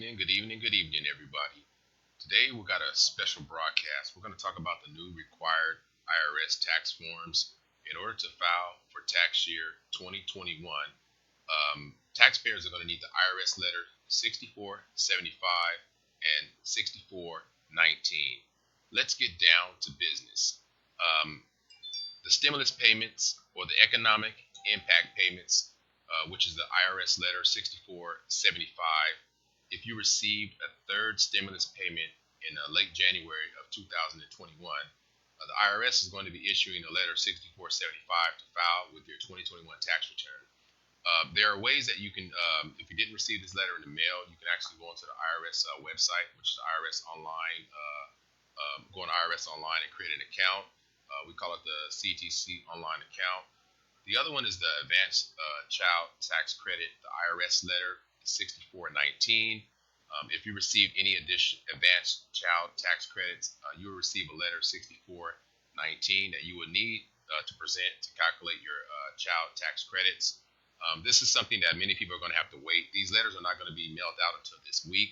good evening, everybody. Today we got a special broadcast. We're going to talk about the new required IRS tax forms in order to file for tax year 2021. Taxpayers are going to need the IRS letter 6475 and 6419. Let's get down to business. Um, the stimulus payments or the economic impact payments, which is the IRS letter 6475. If you received a third stimulus payment in late January of 2021, the IRS is going to be issuing a letter 6475 to file with your 2021 tax return. There are ways that you can, if you didn't receive this letter in the mail, you can actually go onto the IRS website, which is IRS Online. Go on IRS Online and create an account. We call it the CTC Online account. The other one is the Advanced Child Tax Credit, the IRS letter 6419. If you receive any advanced child tax credits, you will receive a letter 6419 that you will need to present to calculate your child tax credits. This is something that many people are going to have to wait. These letters are not going to be mailed out until this week.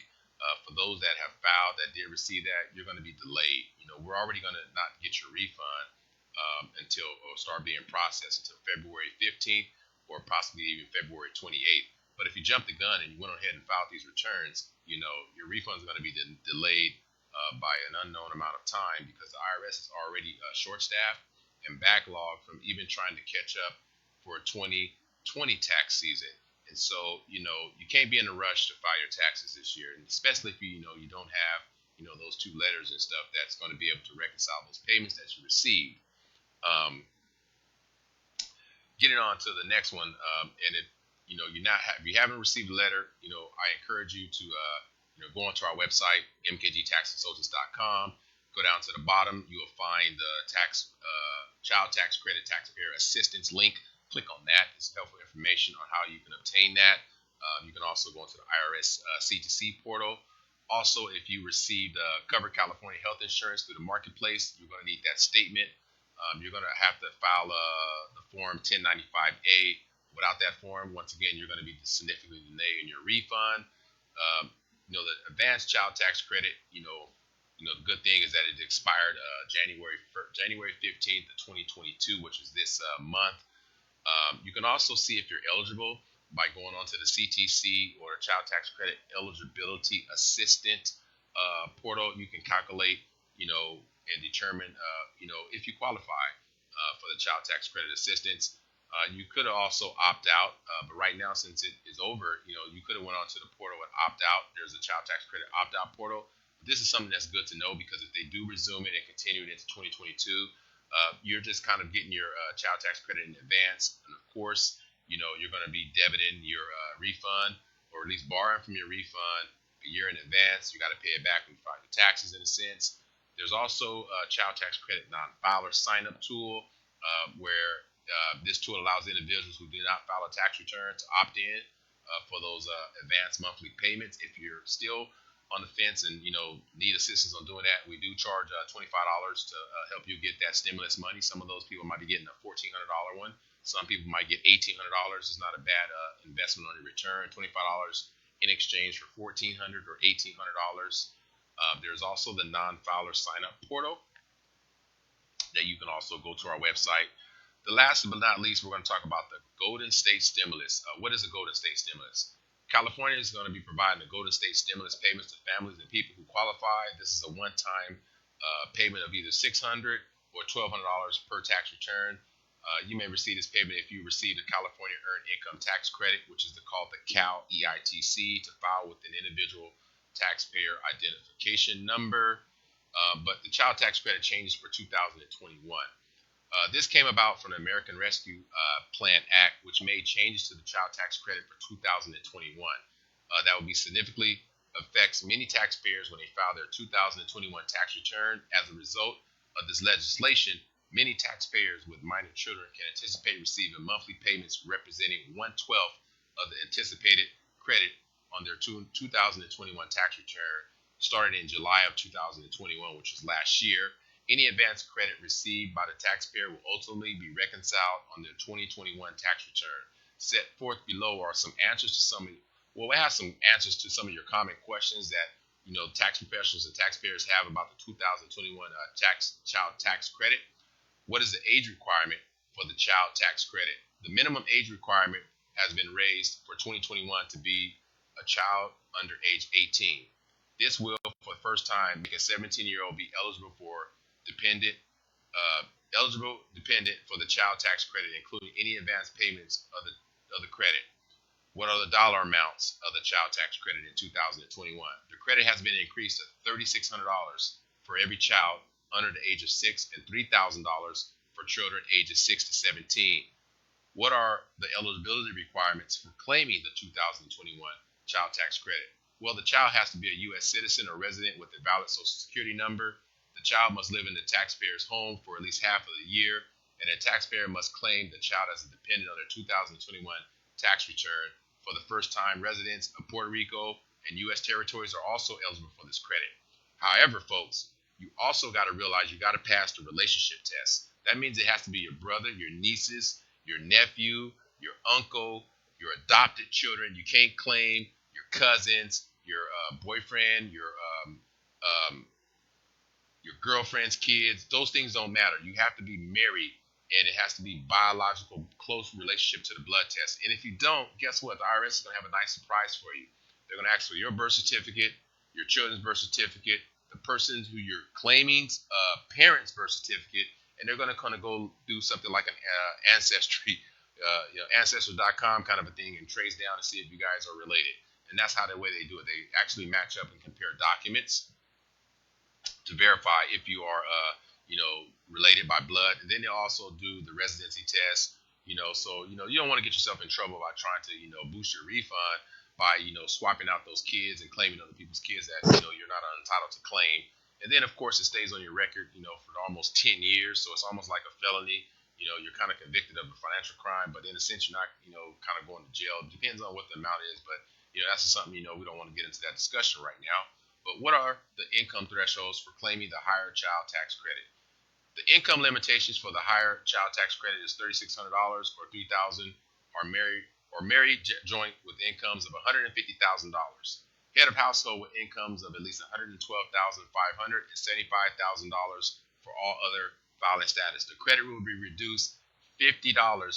For those that have filed that did receive that, you're going to be delayed. We're already going to not get your refund until or start being processed until February 15th or possibly even February 28th. But if you jumped the gun and you went ahead and filed these returns, your refund is going to be delayed by an unknown amount of time because the IRS is already short-staffed and backlogged from even trying to catch up for 2020 tax season. And so, you can't be in a rush to file your taxes this year, and especially if you don't have those two letters and stuff that's going to be able to reconcile those payments that you received. Getting on to the next one, and if if you haven't received a letter, I encourage you to go onto our website, mkgtaxconsultants.com. Go down to the bottom, you will find the child tax credit taxpayer assistance link. Click on that. It's helpful information on how you can obtain that. You can also go into the IRS C2C portal. Also, if you received covered California health insurance through the marketplace, you're going to need that statement. You're going to have to file the form 1095A. Without that form, once again, you're going to be significantly delayed in your refund. The advanced child tax credit, the good thing is that it expired January 15th of 2022, which is this month. You can also see if you're eligible by going onto the CTC or Child Tax Credit Eligibility Assistant portal. You can calculate, and determine, if you qualify for the Child Tax Credit Assistance. You could also opt out, but right now, since it is over, you could have went onto the portal and opt out. There's a Child Tax Credit opt-out portal. This is something that's good to know because if they do resume it and continue it into 2022, you're just kind of getting your child tax credit in advance. And of course, you're going to be debiting your refund, or at least borrowing from your refund a year in advance. You got to pay it back when you file your taxes, in a sense. There's also a child tax credit non-filer sign-up tool where this tool allows individuals who do not file a tax return to opt in for those advanced monthly payments. If you're still on the fence and need assistance on doing that, we do charge $25 to help you get that stimulus money. Some of those people might be getting a $1,400 one. Some people might get $1,800. It's not a bad investment on your return. $25 in exchange for $1,400 or $1,800. There's also the non-filer sign-up portal that you can also go to our website. The last but not least, we're going to talk about the Golden State Stimulus. What is a Golden State Stimulus? California is going to be providing the Golden State Stimulus payments to families and people who qualify. This is a one-time payment of either $600 or $1,200 per tax return. You may receive this payment if you receive the California Earned Income Tax Credit, which is called the CAL EITC, to file with an individual taxpayer identification number. But the child tax credit changes for 2021. This came about from the American Rescue Plan Act, which made changes to the child tax credit for 2021. That will be significantly affects many taxpayers when they file their 2021 tax return. As a result of this legislation, many taxpayers with minor children can anticipate receiving monthly payments representing 1/12 of the anticipated credit on their 2021 tax return starting in July of 2021, which was last year. Any advance credit received by the taxpayer will ultimately be reconciled on their 2021 tax return. Set forth below are some answers to some Well, we have some answers to some of your common questions that tax professionals and taxpayers have about the 2021 child tax credit. What is the age requirement for the child tax credit? The minimum age requirement has been raised for 2021 to be a child under age 18. This will, for the first time, make a 17-year-old be eligible for dependent for the child tax credit, including any advance payments of the credit. What are the dollar amounts of the child tax credit in 2021? The credit has been increased to $3,600 for every child under the age of 6 and $3,000 for children ages 6 to 17. What are the eligibility requirements for claiming the 2021 child tax credit? Well, the child has to be a U.S. citizen or resident with a valid Social Security number. The child must live in the taxpayer's home for at least half of the year, and a taxpayer must claim the child as a dependent on their 2021 tax return. For the first-time residents of Puerto Rico and U.S. territories are also eligible for this credit. However, folks, you also got to realize you got to pass the relationship test. That means it has to be your brother, your nieces, your nephew, your uncle, your adopted children. You can't claim your cousins, your boyfriend, your girlfriend's kids. Those things don't matter. You have to be married, and it has to be biological, close relationship to the blood test. And if you don't, guess what? The IRS is going to have a nice surprise for you. They're going to ask for your birth certificate, your children's birth certificate, the person who you're claiming's parents' birth certificate, and they're going to kind of go do something like an ancestry, ancestry.com kind of a thing, and trace down and see if you guys are related. And that's how the way they do it. They actually match up and compare documents to verify if you are, related by blood. And then they also do the residency test. So you don't want to get yourself in trouble by trying to, boost your refund by, swapping out those kids and claiming other people's kids that, you're not entitled to claim. And then, of course, it stays on your record, for almost 10 years. So it's almost like a felony. You're kind of convicted of a financial crime, but in a sense, you're not, kind of going to jail. It depends on what the amount is. But, that's something, we don't want to get into that discussion right now. But what are the income thresholds for claiming the higher child tax credit? The income limitations for the higher child tax credit is $3,600 or $3,000 or married joint with incomes of $150,000. Head of household with incomes of at least $112,500 and $75,000 for all other filing status. The credit will be reduced $50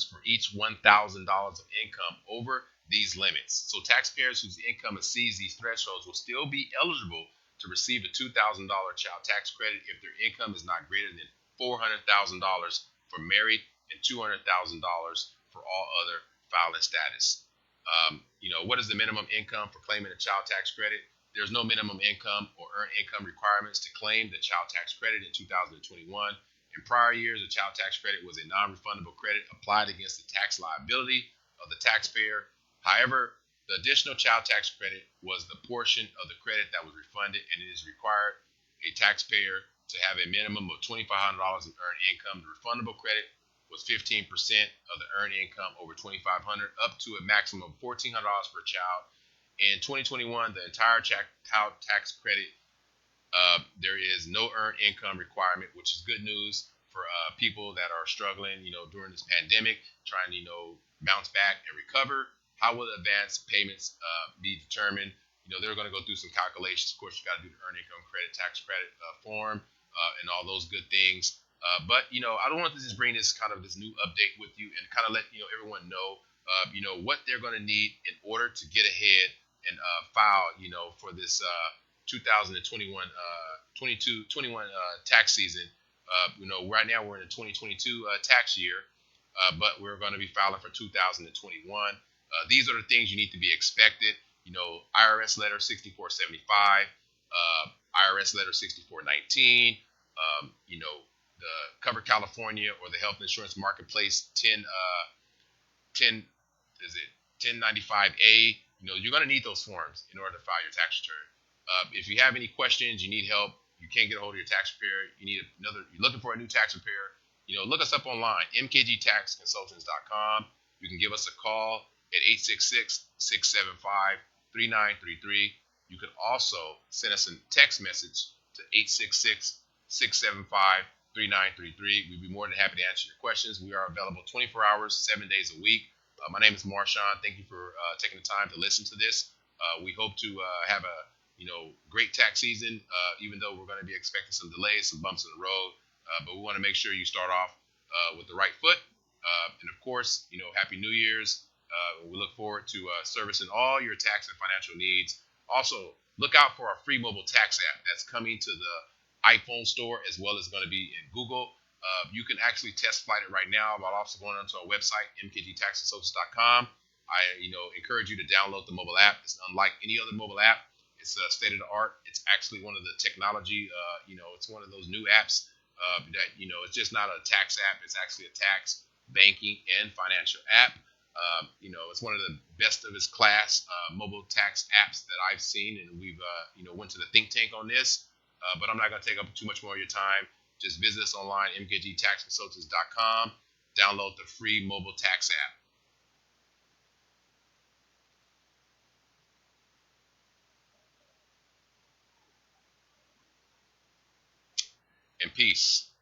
for each $1,000 of income over these limits. So taxpayers whose income exceeds these thresholds will still be eligible to receive the $2,000 child tax credit if their income is not greater than $400,000 for married and $200,000 for all other filing status. What is the minimum income for claiming a child tax credit? There's no minimum income or earned income requirements to claim the child tax credit in 2021. In prior years, the child tax credit was a non-refundable credit applied against the tax liability of the taxpayer. However, the additional child tax credit was the portion of the credit that was refunded, and it is required a taxpayer to have a minimum of $2,500 in earned income. The refundable credit was 15% of the earned income over $2,500, up to a maximum of $1,400 per child. In 2021, the entire child tax credit, there is no earned income requirement, which is good news for people that are struggling, during this pandemic, trying to, bounce back and recover. How will advance payments be determined? They're going to go through some calculations. Of course, you got to do the earned income credit, tax credit form, and all those good things. But I don't want to just bring this this new update with you and kind of let everyone know, what they're going to need in order to get ahead and file, for this 2021 tax season. Right now we're in the 2022 tax year, but we're going to be filing for 2021. These are the things you need to be expected. IRS letter 6475, IRS letter 6419, the Cover California or the Health Insurance Marketplace 1095A. You're going to need those forms in order to file your tax return. If you have any questions, you need help, you can't get a hold of your tax preparer, you're looking for a new tax preparer, look us up online, mkgtaxconsultants.com. You can give us a call at 866-675-3933. You can also send us a text message to 866-675-3933. We'd be more than happy to answer your questions. We are available 24 hours, 7 days a week. My name is Marshawn. Thank you for taking the time to listen to this. We hope to have a great tax season, even though we're going to be expecting some delays, some bumps in the road. But we want to make sure you start off with the right foot. And of course, Happy New Year's. We look forward to servicing all your tax and financial needs. Also, look out for our free mobile tax app that's coming to the iPhone store as well as going to be in Google. You can actually test flight it right now by also going onto our website, mkgtaxassociates.com. I encourage you to download the mobile app. It's unlike any other mobile app. It's state of the art. It's actually one of the technology. It's one of those new apps that it's just not a tax app. It's actually a tax, banking, and financial app. It's one of the best of its class mobile tax apps that I've seen, and we've went to the think tank on this. But I'm not going to take up too much more of your time. Just visit us online, mkgtaxconsultants.com. Download the free mobile tax app. And peace.